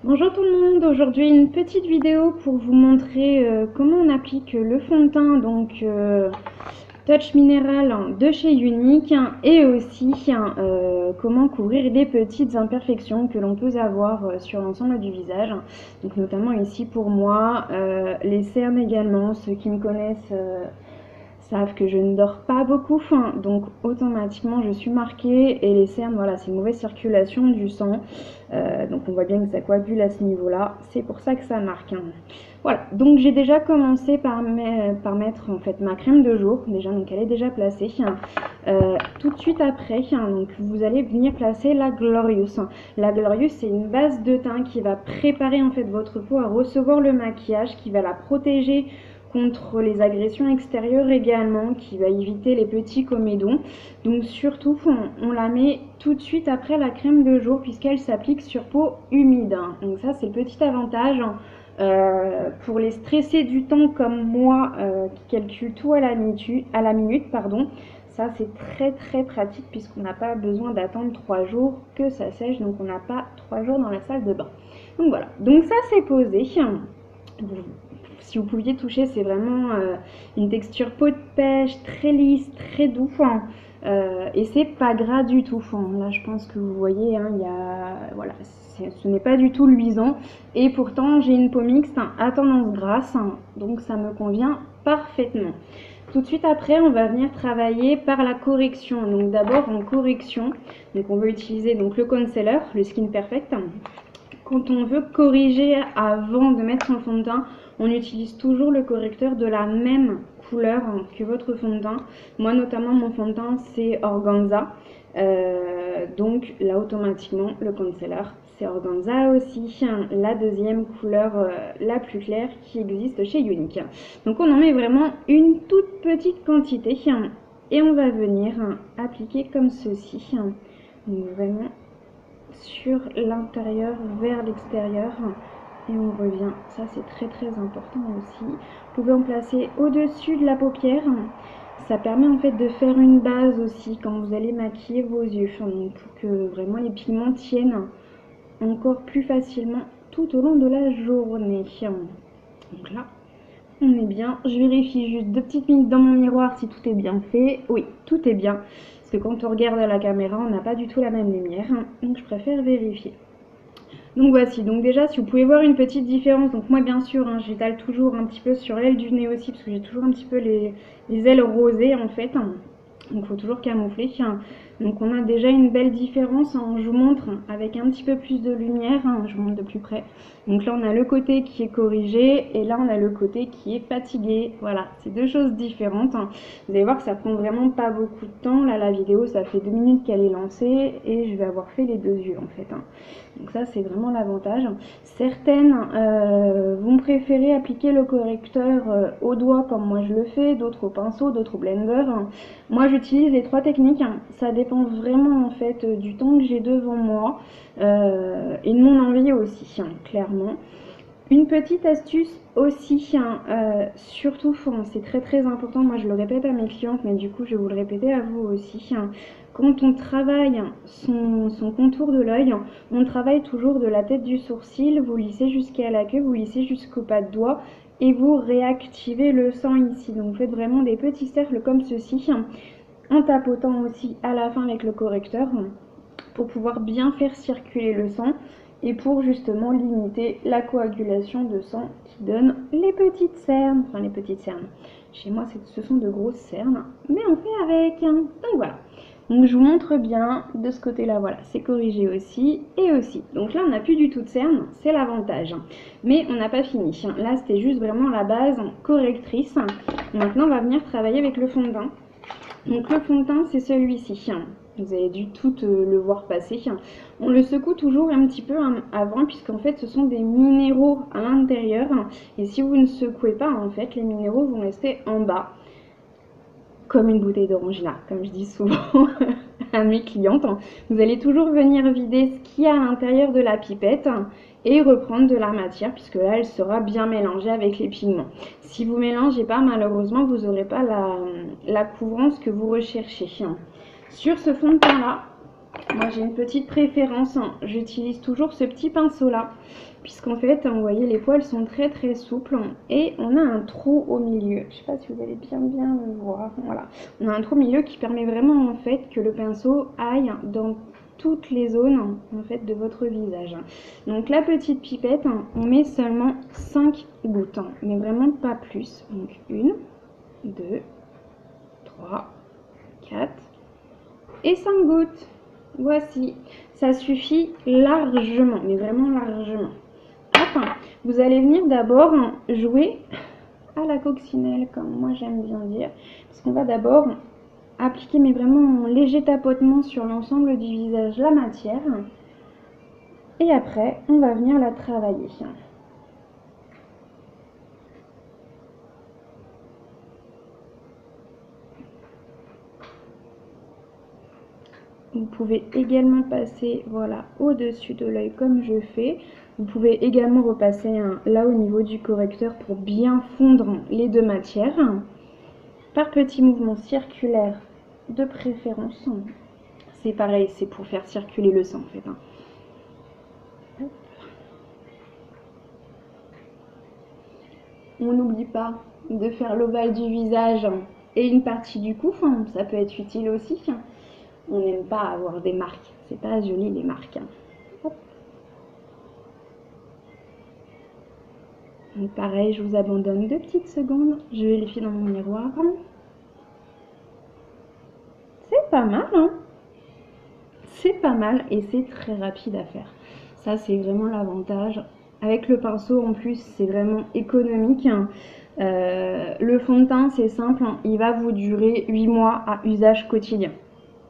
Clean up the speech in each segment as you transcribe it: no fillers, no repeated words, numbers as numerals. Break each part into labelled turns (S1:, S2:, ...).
S1: Bonjour tout le monde, aujourd'hui une petite vidéo pour vous montrer comment on applique le fond de teint Touch Mineral de chez Unique et aussi comment couvrir les petites imperfections que l'on peut avoir sur l'ensemble du visage. Donc notamment ici pour moi, les cernes également, ceux qui me connaissent savent que je ne dors pas beaucoup, donc automatiquement je suis marquée et les cernes, voilà, c'est une mauvaise circulation du sang, donc on voit bien que ça coagule à ce niveau-là, c'est pour ça que ça marque. Voilà, donc j'ai déjà commencé par mettre en fait ma crème de jour, déjà, donc elle est déjà placée. Tout de suite après, donc vous allez venir placer la Glorious. La Glorious, c'est une base de teint qui va préparer en fait votre peau à recevoir le maquillage, qui va la protéger contre les agressions extérieures également, qui va éviter les petits comédons. Donc surtout, on la met tout de suite après la crème de jour puisqu'elle s'applique sur peau humide. Donc ça, c'est le petit avantage. Pour les stressés du temps comme moi, qui calcule tout à la minute, pardon, ça c'est très pratique puisqu'on n'a pas besoin d'attendre 3 jours que ça sèche, donc on n'a pas 3 jours dans la salle de bain. Donc voilà, donc ça c'est posé. Si vous pouviez toucher, c'est vraiment une texture peau de pêche, très lisse, très doux, et c'est pas gras du tout. Là, je pense que vous voyez, voilà, ce n'est pas du tout luisant, et pourtant j'ai une peau mixte à tendance grasse, donc ça me convient parfaitement. Tout de suite après, on va venir travailler par la correction. Donc d'abord en correction, donc on veut utiliser donc le concealer, le Skin Perfect. Quand on veut corriger avant de mettre son fond de teint, on utilise toujours le correcteur de la même couleur que votre fond de teint. Moi notamment, mon fond de teint c'est Organza. Donc là automatiquement le concealer c'est Organza aussi, la deuxième couleur la plus claire qui existe chez Unique. Donc on en met vraiment une toute petite quantité et on va venir appliquer comme ceci. Donc vraiment sur l'intérieur vers l'extérieur et on revient, ça c'est très important aussi. Vous pouvez en placer au-dessus de la paupière, ça permet en fait de faire une base aussi quand vous allez maquiller vos yeux, donc pour que vraiment les pigments tiennent encore plus facilement tout au long de la journée. Donc là on est bien, je vérifie juste 2 petites minutes dans mon miroir si tout est bien fait. Oui, tout est bien, parce que quand on regarde à la caméra, on n'a pas du tout la même lumière, donc je préfère vérifier. Donc voici, donc déjà si vous pouvez voir une petite différence, donc moi bien sûr j'étale toujours un petit peu sur l'aile du nez aussi, parce que j'ai toujours un petit peu les ailes rosées en fait, donc il faut toujours camoufler. Donc on a déjà une belle différence, je vous montre avec un petit peu plus de lumière, je vous montre de plus près. Donc là on a le côté qui est corrigé et là on a le côté qui est fatigué, voilà, c'est deux choses différentes. Vous allez voir que ça prend vraiment pas beaucoup de temps, là la vidéo ça fait 2 minutes qu'elle est lancée et je vais avoir fait les 2 yeux en fait. Donc ça c'est vraiment l'avantage. Certaines vont préférer appliquer le correcteur au doigt comme moi je le fais, d'autres au pinceau, d'autres au blender. Moi j'utilise les 3 techniques, ça dépend vraiment en fait du temps que j'ai devant moi et de mon envie aussi, clairement. Une petite astuce aussi, surtout c'est très important, moi je le répète à mes clientes, mais du coup je vais vous le répéter à vous aussi. Quand on travaille son contour de l'œil, on travaille toujours de la tête du sourcil, vous lissez jusqu'à la queue, vous lissez jusqu'au pas de doigt et vous réactivez le sang ici. Donc vous faites vraiment des petits cercles comme ceci, en tapotant aussi à la fin avec le correcteur pour pouvoir bien faire circuler le sang et pour justement limiter la coagulation de sang qui donne les petites cernes. Enfin les petites cernes. Chez moi ce sont de grosses cernes, mais on fait avec. Donc voilà. Donc je vous montre bien de ce côté-là, voilà, c'est corrigé aussi et aussi. Donc là on n'a plus du tout de cernes, c'est l'avantage. Mais on n'a pas fini. Là c'était juste vraiment la base correctrice. Maintenant on va venir travailler avec le fond de teint. Donc le fond de teint c'est celui-ci. Vous avez dû tout le voir passer. On le secoue toujours un petit peu avant puisqu'en fait ce sont des minéraux à l'intérieur. Et si vous ne secouez pas, en fait, les minéraux vont rester en bas. Comme une bouteille d'orangina, comme je dis souvent à mes clientes. Vous allez toujours venir vider ce qu'il y a à l'intérieur de la pipette et reprendre de la matière puisque là elle sera bien mélangée avec les pigments. Si vous ne mélangez pas, malheureusement vous n'aurez pas la couvrance que vous recherchez. Sur ce fond de teint là, Moi j'ai une petite préférence, hein. J'utilise toujours ce petit pinceau là, puisqu'en fait, vous voyez, les poils sont très très souples et on a un trou au milieu. Je sais pas si vous allez bien le voir. Voilà, on a un trou au milieu qui permet vraiment en fait que le pinceau aille dans toutes les zones en fait de votre visage. Donc la petite pipette, on met seulement 5 gouttes, mais vraiment pas plus. Donc 1, 2, 3, 4 et 5 gouttes. Voici, ça suffit largement, mais vraiment largement. Hop, vous allez venir d'abord jouer à la coccinelle, comme moi j'aime bien dire, parce qu'on va d'abord appliquer, mais vraiment en léger tapotement sur l'ensemble du visage, la matière, et après on va venir la travailler. Vous pouvez également passer, voilà, au-dessus de l'œil comme je fais. Vous pouvez également repasser là au niveau du correcteur pour bien fondre les deux matières. Par petits mouvements circulaires de préférence. C'est pareil, c'est pour faire circuler le sang en fait. On n'oublie pas de faire l'ovale du visage et une partie du cou, ça peut être utile aussi. On n'aime pas avoir des marques, c'est pas joli les marques. Hop. Donc pareil, je vous abandonne 2 petites secondes, je vérifie dans mon miroir. C'est pas mal, hein? C'est pas mal et c'est très rapide à faire. Ça, c'est vraiment l'avantage. Avec le pinceau, en plus, c'est vraiment économique. Le fond de teint, c'est simple, il va vous durer 8 mois à usage quotidien.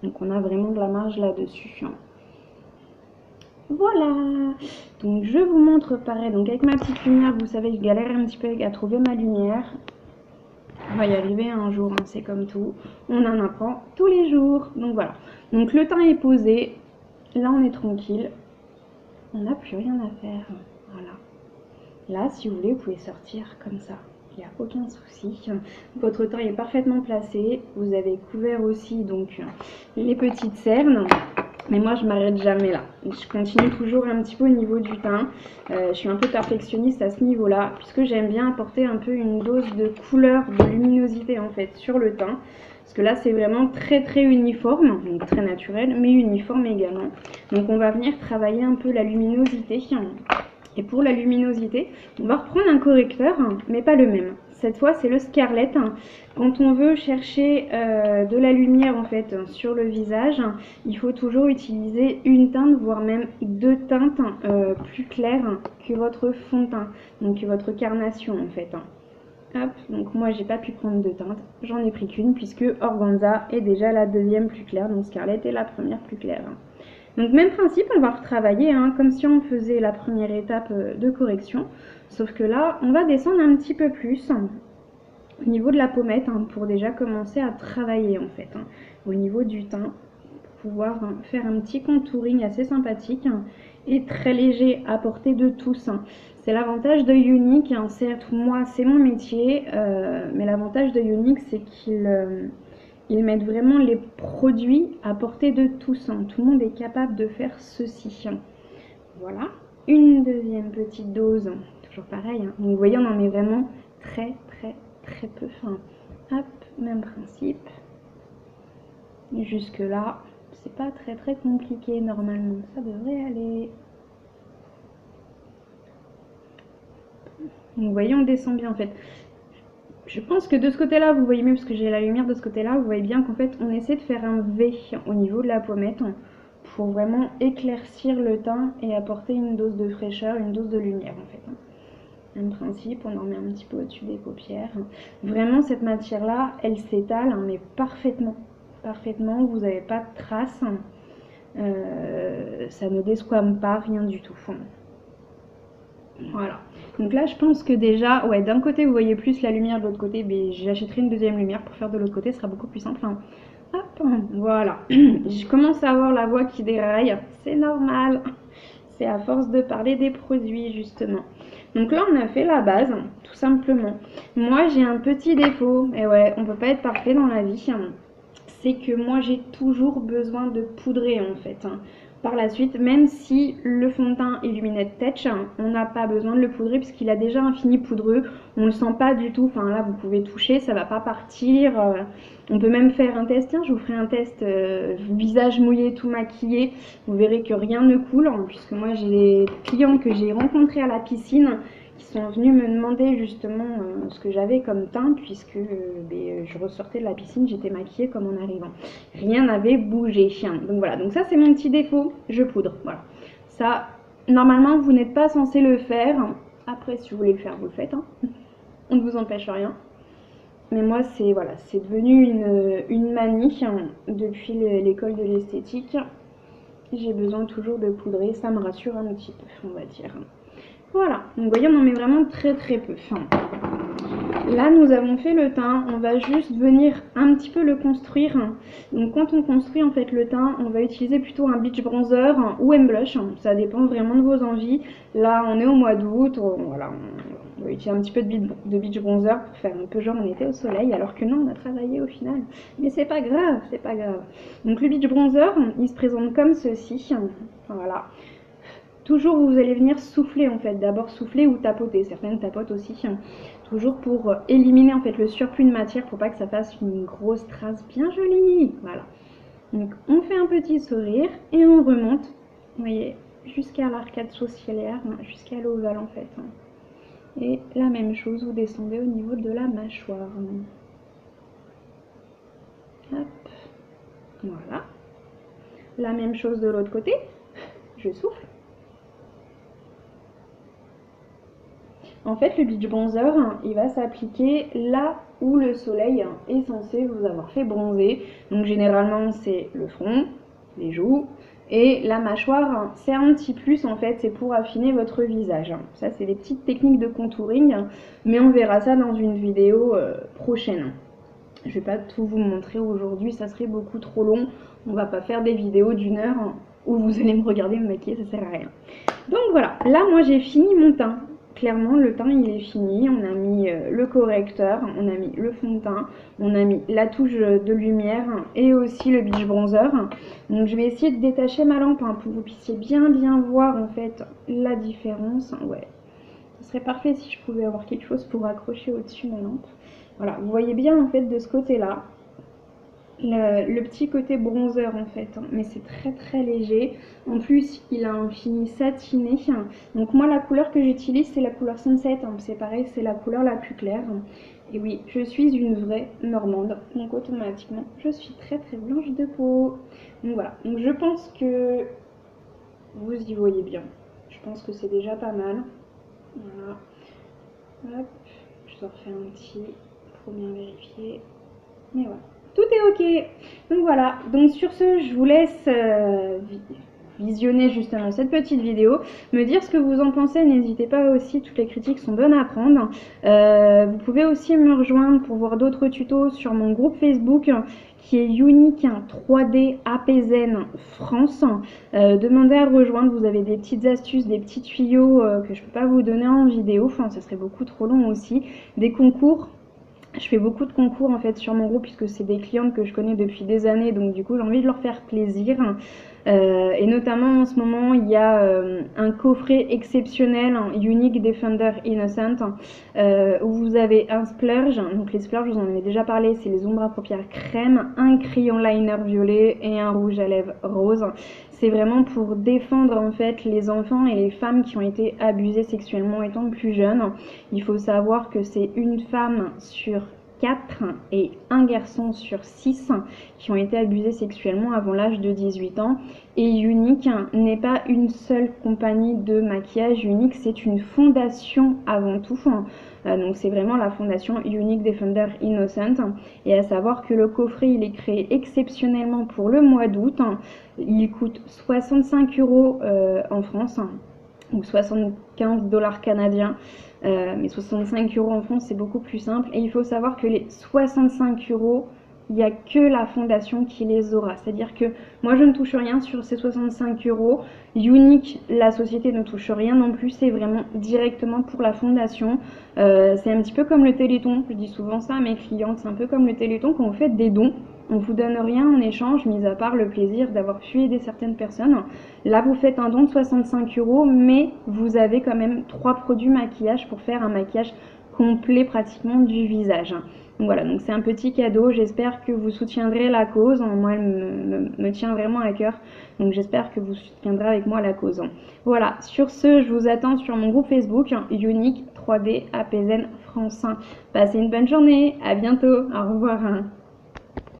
S1: Donc, on a vraiment de la marge là-dessus. Voilà. Donc, je vous montre pareil. Donc, avec ma petite lumière, vous savez, je galère un petit peu à trouver ma lumière. On va y arriver un jour, hein, c'est comme tout. On en apprend tous les jours. Donc, voilà. Donc, le teint est posé. Là, on est tranquille. On n'a plus rien à faire. Voilà. Là, si vous voulez, vous pouvez sortir comme ça. Il n'y a aucun souci. Votre teint est parfaitement placé. Vous avez couvert aussi donc les petites cernes. Mais moi, je m'arrête jamais là. Je continue toujours un petit peu au niveau du teint. Je suis un peu perfectionniste à ce niveau-là, puisque j'aime bien apporter un peu une dose de couleur, de luminosité en fait sur le teint. Parce que là, c'est vraiment très très uniforme, donc très naturel, mais uniforme également. Donc on va venir travailler un peu la luminosité. Et pour la luminosité, on va reprendre un correcteur, mais pas le même. Cette fois, c'est le Scarlett. Quand on veut chercher de la lumière en fait sur le visage, il faut toujours utiliser une teinte, voire même 2 teintes plus claires que votre fond de teint, donc que votre carnation en fait. Hop, donc moi j'ai pas pu prendre 2 teintes, j'en ai pris qu'une puisque Organza est déjà la 2e plus claire, donc Scarlett est la 1re plus claire. Donc même principe, on va retravailler comme si on faisait la première étape de correction, sauf que là on va descendre un petit peu plus au niveau de la pommette pour déjà commencer à travailler en fait au niveau du teint, pour pouvoir faire un petit contouring assez sympathique et très léger à portée de tous. C'est l'avantage de Younique, certes moi c'est mon métier, mais l'avantage de Younique c'est qu'ils mettent vraiment les produits à portée de tous. Tout le monde est capable de faire ceci. Voilà, une deuxième petite dose, toujours pareil. Donc vous voyez, on en met vraiment très peu. Hop, même principe. Et jusque là, c'est pas très compliqué normalement, ça devrait aller. Donc vous voyez, on descend bien en fait. Je pense que de ce côté-là, vous voyez mieux parce que j'ai la lumière de ce côté-là, vous voyez bien qu'en fait, on essaie de faire un V au niveau de la pommette pour vraiment éclaircir le teint et apporter une dose de fraîcheur, une dose de lumière en fait. Même principe, on en met un petit peu au-dessus des paupières. Vraiment, cette matière-là, elle s'étale, mais parfaitement. Vous n'avez pas de traces. Ça ne desquame pas, rien du tout. Voilà. Donc là, je pense que déjà, ouais, d'un côté, vous voyez plus la lumière, de l'autre côté, mais j'achèterai une deuxième lumière pour faire de l'autre côté, ce sera beaucoup plus simple. Hop, voilà. Je commence à avoir la voix qui déraille, c'est normal. C'est à force de parler des produits, justement. Donc là, on a fait la base, tout simplement. Moi, j'ai un petit défaut. Et ouais, on peut pas être parfait dans la vie. c'est que moi j'ai toujours besoin de poudrer en fait. Par la suite, même si le fond de teint Illuminate Touch, on n'a pas besoin de le poudrer puisqu'il a déjà un fini poudreux, on ne le sent pas du tout, enfin là vous pouvez toucher, ça va pas partir, on peut même faire un test, tiens je vous ferai un test visage mouillé, tout maquillé, vous verrez que rien ne coule, puisque moi j'ai des clients que j'ai rencontrés à la piscine qui sont venus me demander justement ce que j'avais comme teint, puisque je ressortais de la piscine, j'étais maquillée comme en arrivant. Rien n'avait bougé. Donc voilà, donc ça c'est mon petit défaut, je poudre. Voilà. Ça, normalement vous n'êtes pas censé le faire. Après si vous voulez le faire, vous le faites. Hein. On ne vous empêche rien. Mais moi c'est voilà, c'est devenu une manie depuis l'école de l'esthétique. J'ai besoin toujours de poudrer, ça me rassure un petit peu, on va dire. Voilà, donc vous voyez, on en met vraiment très peu. Là, nous avons fait le teint, on va juste venir un petit peu le construire. Donc quand on construit en fait le teint, on va utiliser plutôt un beach bronzer ou un blush. Ça dépend vraiment de vos envies. Là, on est au mois d'août, voilà, on va utiliser un petit peu de beach bronzer pour faire un peu genre on était au soleil, alors que non, on a travaillé au final. Mais c'est pas grave, c'est pas grave. Donc le beach bronzer, il se présente comme ceci. Voilà. Toujours vous allez venir souffler en fait, d'abord souffler ou tapoter, certaines tapotent aussi, toujours pour éliminer en fait le surplus de matière pour pas que ça fasse une grosse trace bien jolie. Voilà. Donc on fait un petit sourire et on remonte, vous voyez, jusqu'à l'arcade sourcilière, jusqu'à l'ovale en fait. Et la même chose, vous descendez au niveau de la mâchoire. Hop. Voilà. La même chose de l'autre côté, je souffle. En fait, le beach bronzer, il va s'appliquer là où le soleil est censé vous avoir fait bronzer. Donc généralement, c'est le front, les joues et la mâchoire. C'est un petit plus en fait, c'est pour affiner votre visage. Ça, c'est des petites techniques de contouring, mais on verra ça dans une vidéo prochaine. Je vais pas tout vous montrer aujourd'hui, ça serait beaucoup trop long. On va pas faire des vidéos d'1 heure où vous allez me regarder me maquiller, ça sert à rien. Donc voilà, là moi j'ai fini mon teint. Clairement, le teint il est fini, on a mis le correcteur, on a mis le fond de teint, on a mis la touche de lumière et aussi le beach bronzer. Donc je vais essayer de détacher ma lampe pour que vous puissiez bien voir en fait la différence. Ouais, ce serait parfait si je pouvais avoir quelque chose pour accrocher au-dessus ma lampe. Voilà, vous voyez bien en fait de ce côté-là. Le petit côté bronzer en fait, mais c'est très léger. En plus il a un fini satiné, donc moi la couleur que j'utilise c'est la couleur Sunset, c'est pareil, c'est la couleur la plus claire. Et oui, je suis une vraie normande, donc automatiquement je suis très blanche de peau. Donc voilà, donc je pense que vous y voyez bien, je pense que c'est déjà pas mal. Voilà, hop, je te refais un petit pour bien vérifier, mais voilà. Tout est ok. Donc voilà, donc sur ce, je vous laisse visionner justement cette petite vidéo, me dire ce que vous en pensez, n'hésitez pas aussi, toutes les critiques sont bonnes à prendre. Vous pouvez aussi me rejoindre pour voir d'autres tutos sur mon groupe Facebook qui est Unique 3D APZN France. Demandez à rejoindre, vous avez des petites astuces, des petits tuyaux que je ne peux pas vous donner en vidéo, enfin ça serait beaucoup trop long aussi, des concours. Je fais beaucoup de concours en fait sur mon groupe puisque c'est des clientes que je connais depuis des années, donc du coup j'ai envie de leur faire plaisir. Et notamment en ce moment il y a un coffret exceptionnel, Unique Defender Innocent, où vous avez un splurge. Donc les splurges, je vous en avais déjà parlé, c'est les ombres à paupières crème, un crayon liner violet et un rouge à lèvres rose. C'est vraiment pour défendre en fait les enfants et les femmes qui ont été abusées sexuellement étant plus jeunes. Il faut savoir que c'est une femme sur 4 et un garçon sur 6 qui ont été abusés sexuellement avant l'âge de 18 ans. Et Unique n'est pas une seule compagnie de maquillage, Unique c'est une fondation avant tout. Donc c'est vraiment la fondation Unique Defender Innocent. Et à savoir que le coffret il est créé exceptionnellement pour le mois d'août. Il coûte 65 € en France ou 75 $ canadiens. Mais 65 € en France c'est beaucoup plus simple. Et il faut savoir que les 65 € il n'y a que la fondation qui les aura. C'est-à-dire que moi, je ne touche rien sur ces 65 €. Unique, la société ne touche rien non plus, c'est vraiment directement pour la fondation. C'est un petit peu comme le Téléthon, je dis souvent ça à mes clientes, c'est un peu comme le Téléthon quand vous faites des dons. On ne vous donne rien en échange, mis à part le plaisir d'avoir pu aider certaines personnes. Là, vous faites un don de 65 €, mais vous avez quand même 3 produits maquillage pour faire un maquillage complet pratiquement du visage. Donc voilà, donc c'est un petit cadeau. J'espère que vous soutiendrez la cause. Moi, elle me tient vraiment à cœur. Donc j'espère que vous soutiendrez avec moi la cause. Voilà, sur ce, je vous attends sur mon groupe Facebook, Unique 3D APZN France. Passez une bonne journée. À bientôt. Au revoir.